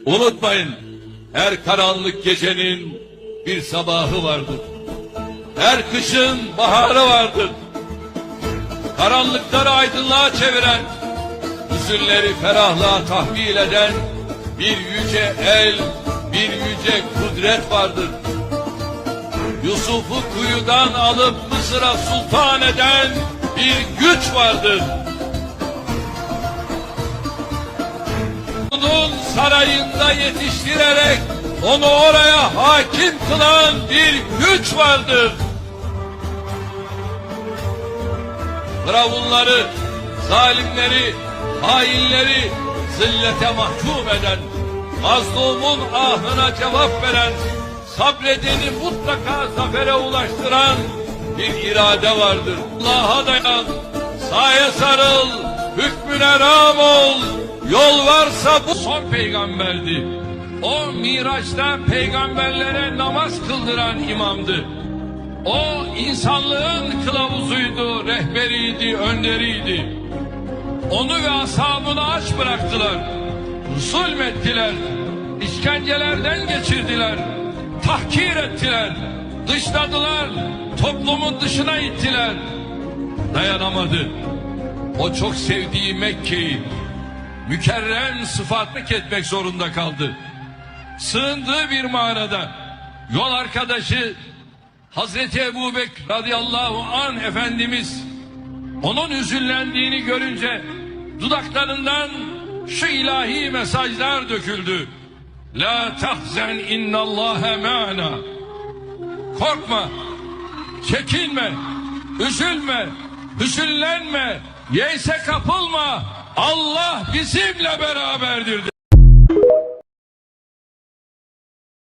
Unutmayın, her karanlık gecenin bir sabahı vardır. Her kışın baharı vardır. Karanlıkları aydınlığa çeviren, hüzünleri ferahlığa tahvil eden bir yüce el, bir yüce kudret vardır. Yusuf'u kuyudan alıp Mısır'a sultan eden bir güç vardır. Onun sarayında yetiştirerek onu oraya hakim kılan bir güç vardır. Firavunları, zalimleri, hainleri zillete mahkum eden, mazlumun ahına cevap veren, sabredeni mutlaka zafere ulaştıran bir irade vardır. Allah'a dayan, saye sarıl, hükmüne rağm ol. Yol varsa bu son peygamberdi. O Miraç'ta peygamberlere namaz kıldıran imamdı. O insanlığın kılavuzuydu, rehberiydi, önderiydi. Onu ve ashabını aç bıraktılar. Zulmettiler, işkencelerden geçirdiler, tahkir ettiler, dışladılar, toplumun dışına ittiler. Dayanamadı. O çok sevdiği Mekke'yi mükerrem sıfatlık etmek zorunda kaldı. Sığındığı bir mağarada yol arkadaşı Hazreti Ebubekir radıyallahu anh Efendimiz onun hüzünlendiğini görünce dudaklarından şu ilahi mesajlar döküldü. La tahzen innallâhe ma'na. Korkma, çekinme, üzülme, hüzünlenme, yeyse kapılma. Allah bizimle beraberdir.